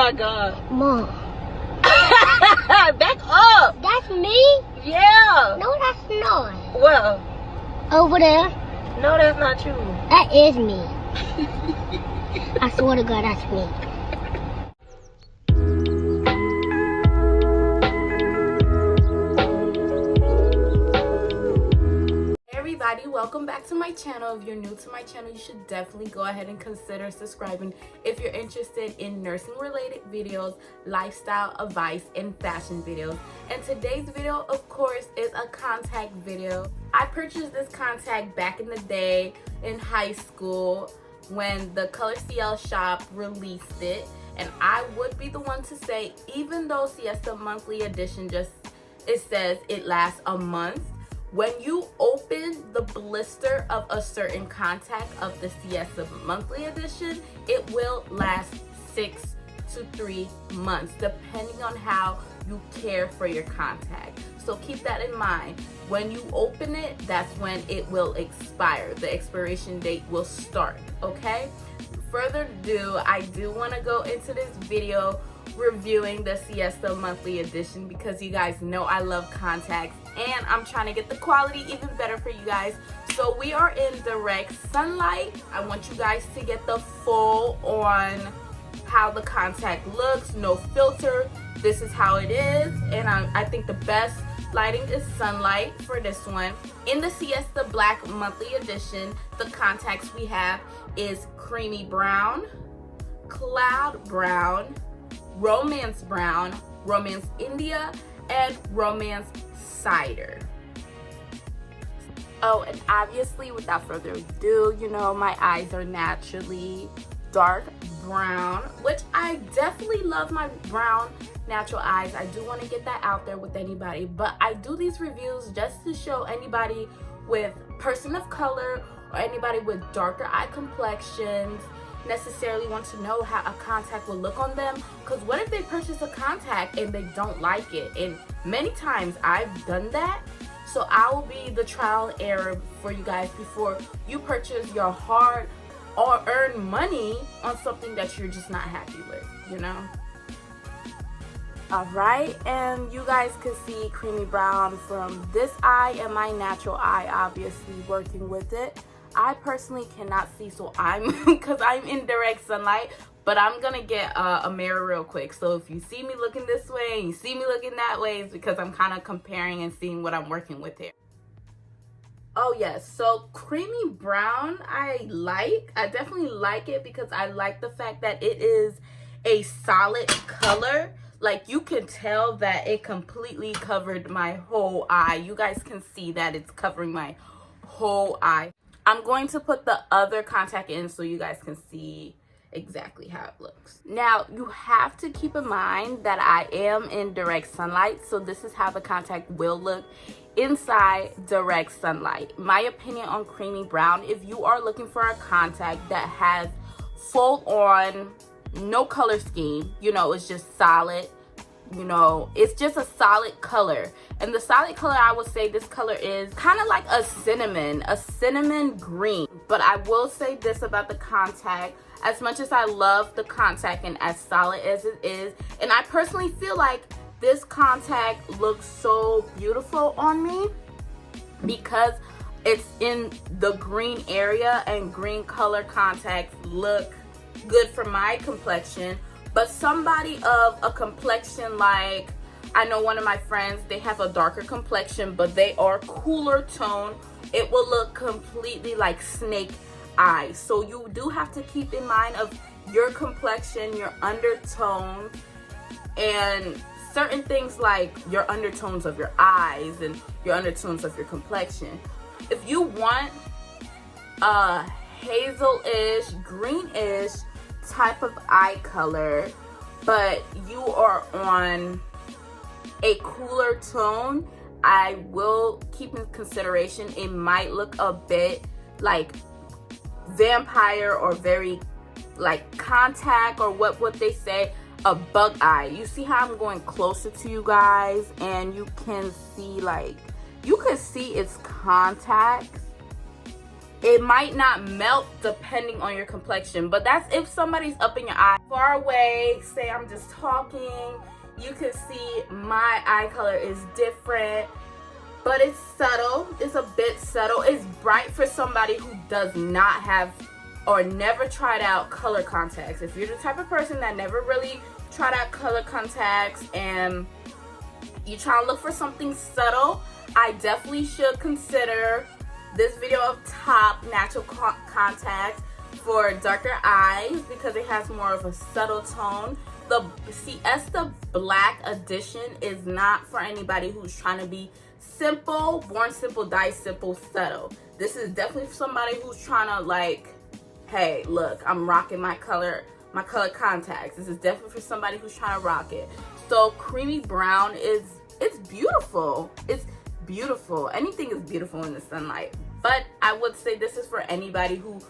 my god. Mom. Back up. That's me? Yeah. No, that's not. Well. Over there. No, that's not you. That is me. I swear to God, that's me. Everybody, welcome back to my channel. If you're new to my channel, you should definitely go ahead and consider subscribing if you're interested in nursing related videos, lifestyle advice, and fashion videos. And today's video, of course, is a contact video. I purchased this contact back in the day in high school when the ColorCL shop released it, and I would be the one to say, even though Siesta monthly edition it says it lasts a month, when you open the blister of a certain contact of the Siesta monthly edition, it will last 6 to 3 months, depending on how you care for your contact. So keep that in mind. When you open it, that's when it will expire. The expiration date will start, okay? Further ado, I do want to go into this video reviewing the Siesta monthly edition because you guys know I love contacts and I'm trying to get the quality even better for you guys. So we are in direct sunlight. I want you guys to get the full on how the contact looks, no filter. This is how it is, and I think the best lighting is sunlight for this one. In the Siesta Black monthly edition, the contacts we have is creamy brown, cloud brown, romance brown, romance India, and romance cider. Oh, and obviously without further ado, you know my eyes are naturally dark brown, which I definitely love my brown natural eyes. I do want to get that out there with anybody, but I do these reviews just to show anybody with person of color or anybody with darker eye complexions necessarily want to know how a contact will look on them, because what if they purchase a contact and they don't like it? And many times I've done that, so I will be the trial and error for you guys before you purchase your hard or earn money on something that you're just not happy with, you know? Alright, and you guys can see creamy brown from this eye and my natural eye obviously working with it. I personally cannot see, so because I'm in direct sunlight, but I'm gonna get a mirror real quick. So if you see me looking this way and you see me looking that way, it's because I'm kind of comparing and seeing what I'm working with here. Oh yes, so creamy brown I definitely like it because I like the fact that it is a solid color. Like, you can tell that it completely covered my whole eye. You guys can see that it's covering my whole eye. I'm going to put the other contact in so you guys can see exactly how it looks. Now, you have to keep in mind that I am in direct sunlight, so this is how the contact will look inside direct sunlight. My opinion on creamy brown, if you are looking for a contact that has full on, no color scheme, you know, it's just solid, you know, it's just a solid color. And the solid color, I would say this color is kind of like a cinnamon green. But I will say this about the contact, as much as I love the contact and as solid as it is, and I personally feel like this contact looks so beautiful on me because it's in the green area, and green color contacts look good for my complexion. But somebody of a complexion, like, I know one of my friends, they have a darker complexion, but they are cooler tone, it will look completely like snake eyes. So you do have to keep in mind of your complexion, your undertone, and certain things like your undertones of your eyes and your undertones of your complexion. If you want a hazel-ish, greenish type of eye color, but you are on a cooler tone, I will keep in consideration it might look a bit like vampire or very like contact, or what would they say, a bug eye. You see how I'm going closer to you guys, and you can see, like, you can see its contacts it might not melt depending on your complexion, but that's if somebody's up in your eye. Far away, say I'm just talking, you can see my eye color is different, but it's subtle. It's a bit subtle. It's bright for somebody who does not have or never tried out color contacts. If you're the type of person that never really tried out color contacts and you try to look for something subtle, I definitely should consider this video of top natural contacts for darker eyes because it has more of a subtle tone. The Siesta Black Edition is not for anybody who's trying to be simple, born simple, die simple, subtle. This is definitely for somebody who's trying to like, hey, look, I'm rocking my color contacts. This is definitely for somebody who's trying to rock it. So creamy brown it's beautiful. It's beautiful. Anything is beautiful in the sunlight. But I would say this is for anybody who,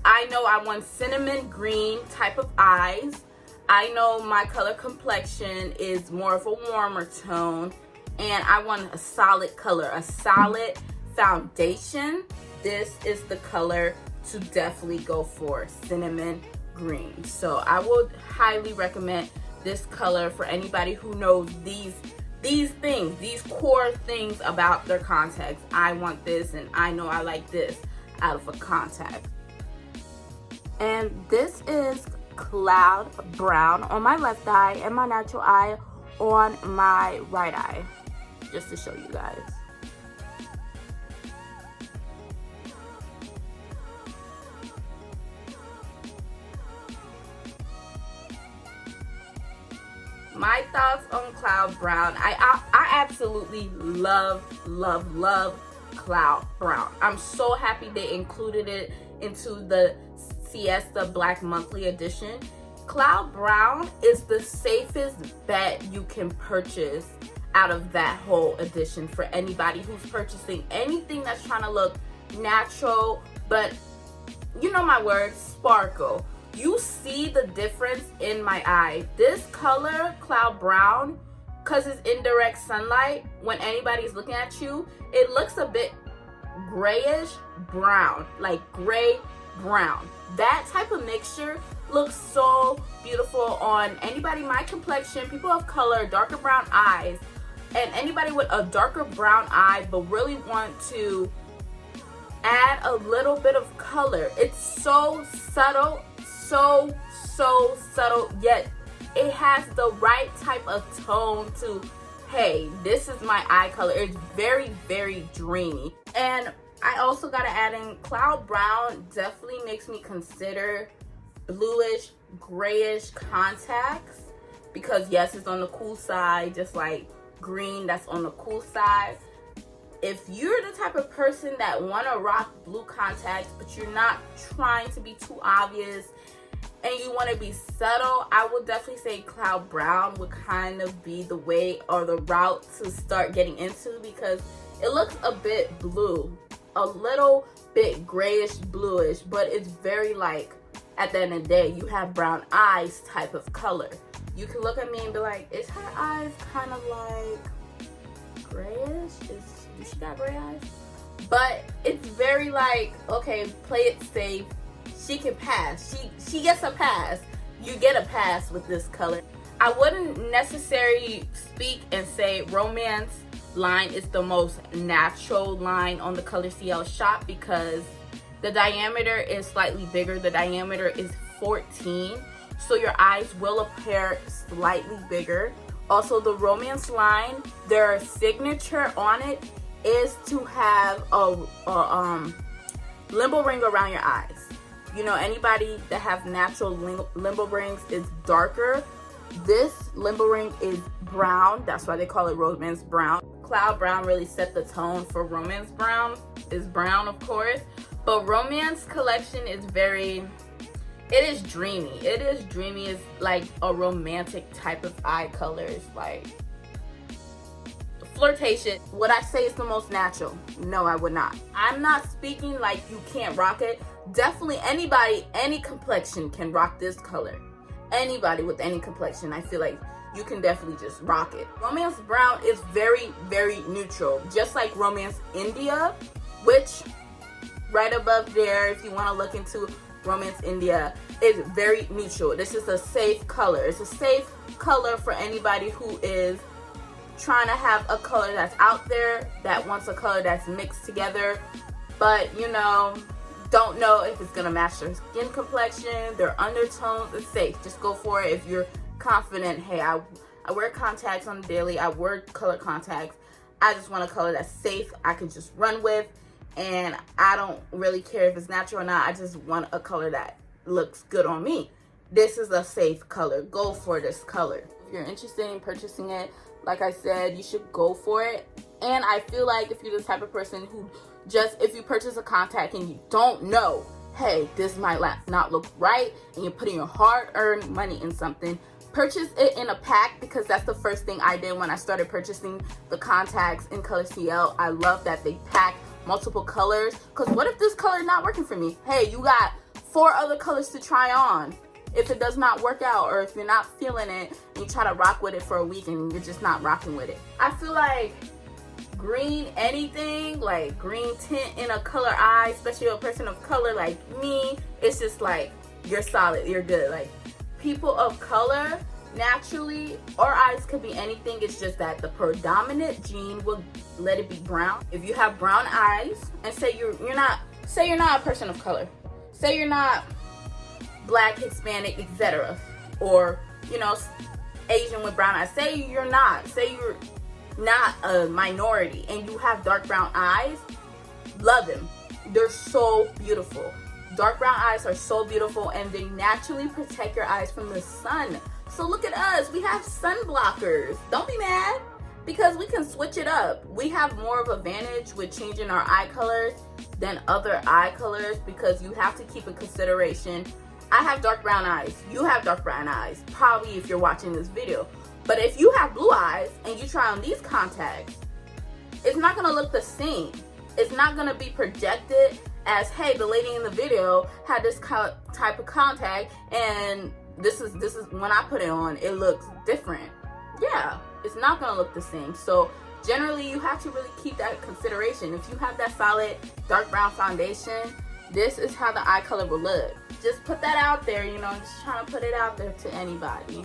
I know I want cinnamon green type of eyes. I know my color complexion is more of a warmer tone, and I want a solid color, a solid foundation. This is the color to definitely go for, cinnamon green. So I would highly recommend this color for anybody who knows these things, these core things about their contacts. I want this and I know I like this out of a contact. And this is cloud brown on my left eye and my natural eye on my right eye, just to show you guys. My thoughts on cloud brown. I absolutely love cloud brown. I'm so happy they included it into the Siesta Black Monthly Edition. Cloud brown is the safest bet you can purchase out of that whole edition for anybody who's purchasing anything that's trying to look natural, but you know my word, sparkle. You see the difference in my eye. This color, cloud brown, because it's indirect sunlight, when anybody's looking at you, it looks a bit grayish brown, like gray brown. That type of mixture looks so beautiful on anybody my complexion, people of color, darker brown eyes, and anybody with a darker brown eye but really want to add a little bit of color. It's so subtle, so subtle, yet it has the right type of tone to, hey, this is my eye color. It's very dreamy. And I also gotta add in, cloud brown definitely makes me consider bluish, grayish contacts, because yes, it's on the cool side, just like green, that's on the cool side. If you're the type of person that wanna rock blue contacts, but you're not trying to be too obvious and you wanna be subtle, I would definitely say cloud brown would kind of be the way or the route to start getting into, because it looks a bit blue, a little bit grayish bluish, but it's very like, at the end of the day, you have brown eyes type of color. You can look at me and be like, is her eyes kind of like grayish? Does she got gray eyes? But it's very like, okay, play it safe. She can pass. She gets a pass. You get a pass with this color. I wouldn't necessarily speak and say romance line is the most natural line on the ColorCL shop, because the diameter is slightly bigger. The diameter is 14, so your eyes will appear slightly bigger. Also, the romance line, their signature on it is to have a limbo ring around your eyes. You know, anybody that have natural limbo rings is darker. This limbo ring is brown. That's why they call it romance brown. Cloud brown really set the tone for romance brown. It's brown, of course, but romance collection is very, it is dreamy. It is dreamy. It's like a romantic type of eye color. It's like flirtation. Would I say it's the most natural? No, I would not. I'm not speaking like you can't rock it. Definitely anybody, any complexion can rock this color. Anybody with any complexion, I feel like you can definitely just rock it. Romance brown is very neutral, just like romance India, which right above there, if you want to look into Romance India, is very neutral. This is a safe color. It's a safe color for anybody who is trying to have a color that's out there, that wants a color that's mixed together, but you know, don't know if it's gonna match their skin complexion, their undertones. It's safe. Just go for it if you're confident. Hey, I wear contacts on the daily. I wear color contacts. I just want a color that's safe, I can just run with, and I don't really care if it's natural or not. I just want a color that looks good on me. This is a safe color. Go for this color. If you're interested in purchasing it, like I said, you should go for it. And I feel like if you're the type of person who if you purchase a contact and you don't know, hey, this might not look right, and you're putting your hard-earned money in something, purchase it in a pack, because that's the first thing I did when I started purchasing the contacts in ColorCL. I love that they pack multiple colors, because what if this color is not working for me? Hey, you got 4 other colors to try on. If it does not work out, or if you're not feeling it and you try to rock with it for a week and you're just not rocking with it. I feel like green anything, like green tint in a color eye, especially a person of color like me, it's just like, you're solid, you're good. Like, people of color, naturally, our eyes could be anything. It's just that the predominant gene will let it be brown. If you have brown eyes, and say you're not a person of color, say you're not Black, Hispanic, etc., or you know, Asian with brown eyes, say you're not a minority and you have dark brown eyes, love them. They're so beautiful. Dark brown eyes are so beautiful, and they naturally protect your eyes from the sun. So look at us, we have sun blockers. Don't be mad, because we can switch it up. We have more of an advantage with changing our eye colors than other eye colors, because you have to keep in consideration, I have dark brown eyes, you have dark brown eyes, probably if you're watching this video. But if you have blue eyes and you try on these contacts, it's not gonna look the same. It's not gonna be projected as, hey, the lady in the video had this type of contact, and this is when I put it on, it looks different. Yeah, it's not gonna look the same. So generally, you have to really keep that in consideration. If you have that solid dark brown foundation, this is how the eye color will look. Just put that out there, you know, just trying to put it out there to anybody.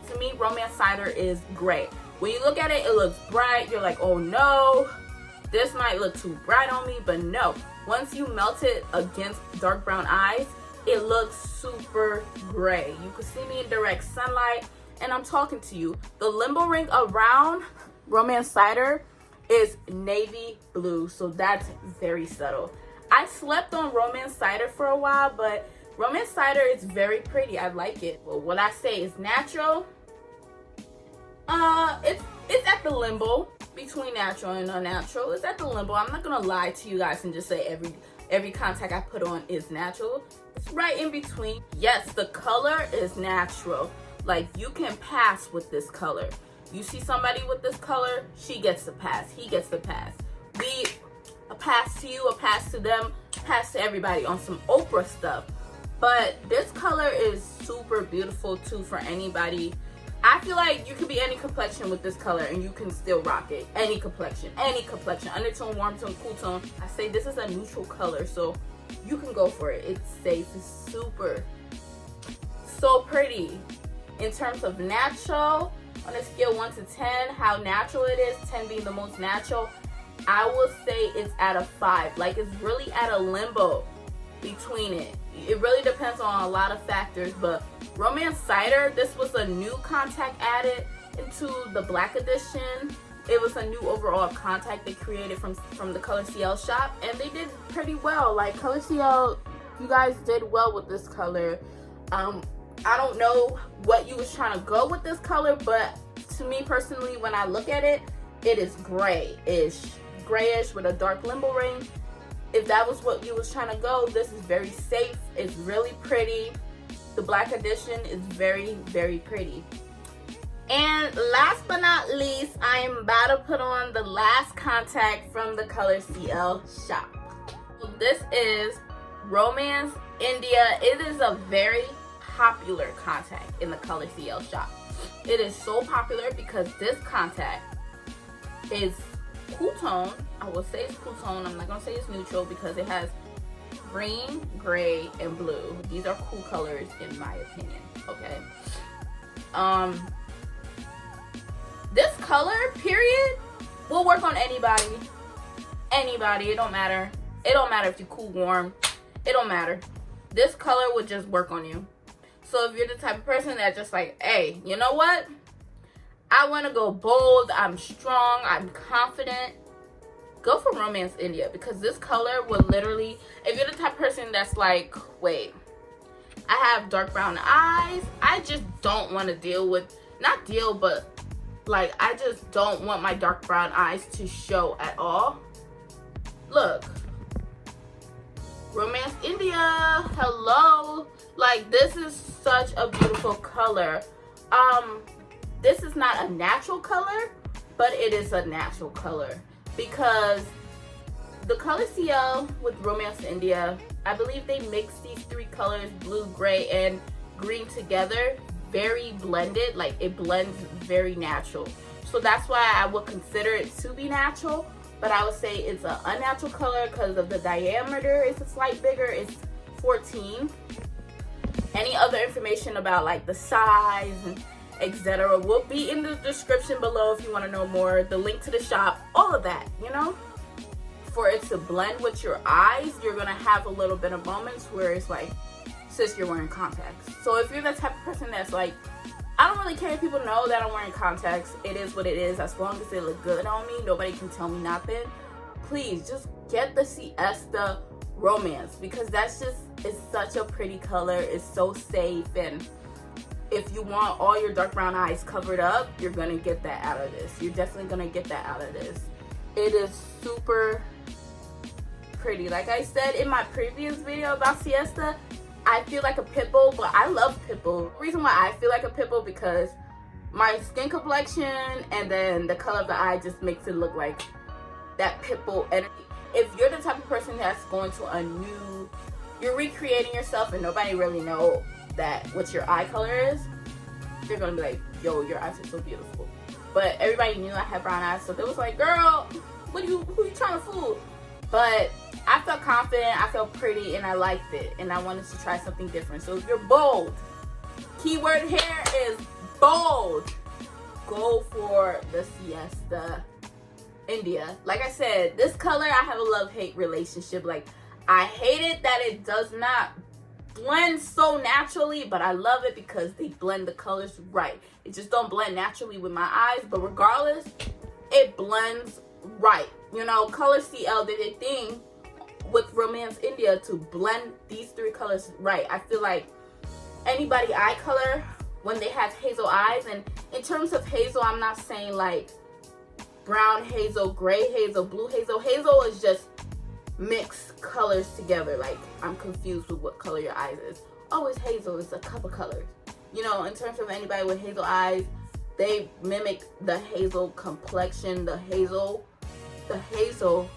To me, Romance Cider is great. When you look at it, it looks bright. You're like, oh no, this might look too bright on me, but no. Once you melt it against dark brown eyes, it looks super gray. You can see me in direct sunlight, and I'm talking to you. The limbo ring around Romance Cider is navy blue, so that's very subtle. I slept on Romance Cider for a while, but Romance Cider is very pretty. I like it. Well, what I say is natural. It's at the limbo between natural and unnatural. It's at the limbo. I'm not gonna lie to you guys and just say every contact I put on is natural. It's right in between. Yes, the color is natural. Like, you can pass with this color. You see somebody with this color, she gets the pass, he gets the pass. A pass to you, a pass to them, pass to everybody on some Oprah stuff. But this color is super beautiful too for anybody. I feel like you could be any complexion with this color and you can still rock it. Any complexion, undertone, warm tone, cool tone. I say this is a neutral color, so you can go for it. It's safe, it's super, so pretty. In terms of natural, on a scale 1 to 10, how natural it is, 10 being the most natural, I will say it's at a 5. Like, it's really at a limbo between it. It really depends on a lot of factors, but Romance Cider, this was a new contact added into the black edition. It was a new overall contact they created from the ColorCL shop, and they did pretty well. Like, ColorCL, you guys did well with this color. I don't know what you was trying to go with this color, but to me personally, when I look at it, it is grayish with a dark limbo ring. If that was what you was trying to go, this is very safe. It's really pretty. The black edition is very, very pretty. And last but not least, I am about to put on the last contact from the ColorCL shop. This is Romance India. It is a very popular contact in the ColorCL shop. It is so popular because this contact is cool tone. I will say it's cool tone. I'm not gonna say it's neutral because it has green, gray, and blue. These are cool colors in my opinion. Okay. This color, period, will work on anybody. Anybody. It don't matter. It don't matter if you cool, warm. It don't matter. This color would just work on you. So if you're the type of person that just like, hey, you know what? I want to go bold. I'm strong. I'm confident. Go for Romance India, because this color will literally, if you're the type of person that's like, wait, I have dark brown eyes. I just don't want to deal with, not deal, but like, I just don't want my dark brown eyes to show at all. Look. Romance India. Hello. Like, this is such a beautiful color. This is not a natural color, but it is a natural color. Because the ColorCL with Romance India, I believe they mix these three colors, blue, gray, and green together, very blended. Like, it blends very natural. So that's why I would consider it to be natural, but I would say it's an unnatural color because of the diameter. It's a slight bigger. It's 14. Any other information about like the size and etc. will be in the description below if you want to know more. The link to the shop, all of that, you know. For it to blend with your eyes, you're gonna have a little bit of moments where it's like, sis, you're wearing contacts. So if you're the type of person that's like, I don't really care if people know that I'm wearing contacts, it is what it is. As long as they look good on me, nobody can tell me nothing. Please just get the Siesta Romance, because that's just, it's such a pretty color. It's so safe, and if you want all your dark brown eyes covered up, you're gonna get that out of this. You're definitely gonna get that out of this. It is super pretty. Like I said in my previous video about Siesta, I feel like a pit bull, but I love pit bull. The reason why I feel like a pit bull, because my skin complexion and then the color of the eye just makes it look like that pit bull energy. If you're the type of person that's going to a new, you're recreating yourself and nobody really know that what your eye color is, you're gonna be like, yo, your eyes are so beautiful. But everybody knew I had brown eyes, so they was like, girl, who you trying to fool? But I felt confident, I felt pretty, and I liked it, and I wanted to try something different. So if you're bold, keyword here is bold, go for the Siesta India. Like I said, this color, I have a love-hate relationship. Like, I hate it that it does not blend so naturally, but I love it because they blend the colors right. It just don't blend naturally with my eyes, but regardless, it blends right. You know, ColorCL did a thing with Romance India to blend these three colors right. I feel like anybody eye color, when they have hazel eyes, and in terms of hazel, I'm not saying like brown hazel, gray hazel, blue hazel. Hazel is just mixed colors together. Like, I'm confused with what color your eyes is. Oh, it's hazel. It's a couple colors. You know, in terms of anybody with hazel eyes, they mimic the hazel complexion, the hazel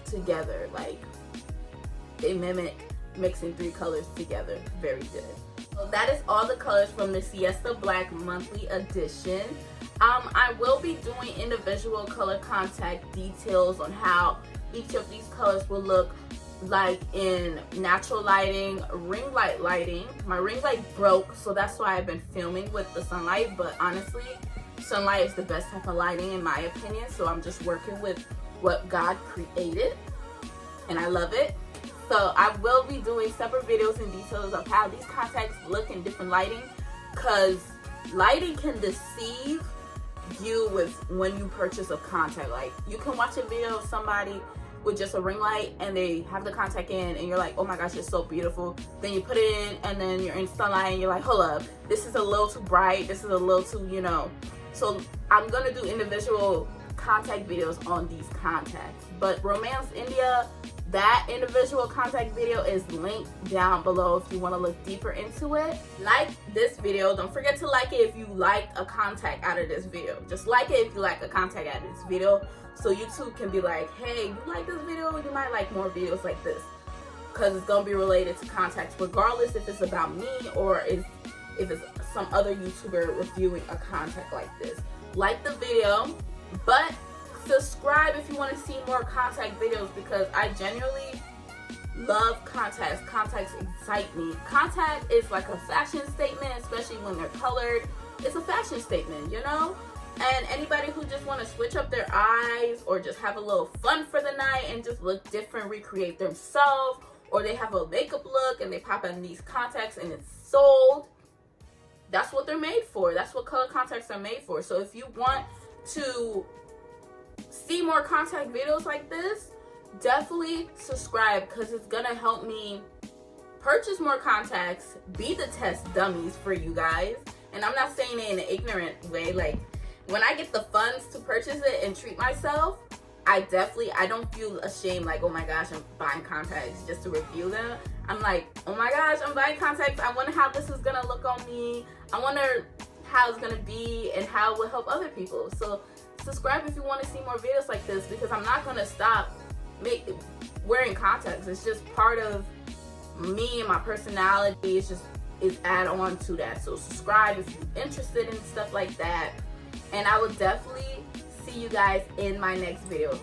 together. Like, they mimic mixing three colors together. Very good. So that is all the colors from the Siesta Black Monthly Edition. I will be doing individual color contact details on how each of these colors will look like in natural lighting, ring light lighting. My ring light broke, so that's why I've been filming with the sunlight, but honestly, sunlight is the best type of lighting in my opinion, so I'm just working with what God created, and I love it. So I will be doing separate videos and details of how these contacts look in different lighting, because lighting can deceive you with when you purchase a contact. Like, you can watch a video of somebody with just a ring light and they have the contact in and you're like, oh my gosh, it's so beautiful. Then you put it in and then you're in sunlight and you're like, hold up, this is a little too bright, this is a little too, you know. So I'm gonna do individual contact videos on these contacts. But Romance India, that individual contact video is linked down below if you want to look deeper into it. Like this video. Don't forget to like it if you liked a contact out of this video. Just like it if you like a contact out of this video, so YouTube can be like, hey, you like this video, you might like more videos like this, because it's gonna be related to contacts regardless if it's about me or if it's some other YouTuber reviewing a contact like this. Like the video, but subscribe if you want to see more contact videos, because I genuinely love contacts. Contacts excite me. Contact is like a fashion statement, especially when they're colored. It's a fashion statement, you know? And anybody who just want to switch up their eyes or just have a little fun for the night and just look different, recreate themselves, or they have a makeup look and they pop in these contacts and it's sold, that's what they're made for. That's what color contacts are made for. So if you want to see more contact videos like this, definitely subscribe, because it's gonna help me purchase more contacts, be the test dummies for you guys. And I'm not saying it in an ignorant way. Like, when I get the funds to purchase it and treat myself, I don't feel ashamed, like, oh my gosh, I'm buying contacts just to review them. I'm like, oh my gosh, I'm buying contacts. I wonder how this is gonna look on me. I wonder how it's gonna be and how it will help other people. So subscribe if you want to see more videos like this, because I'm not gonna stop wearing contacts. It's just part of me and my personality. It's add on to that. So subscribe if you're interested in stuff like that, and I will definitely see you guys in my next video.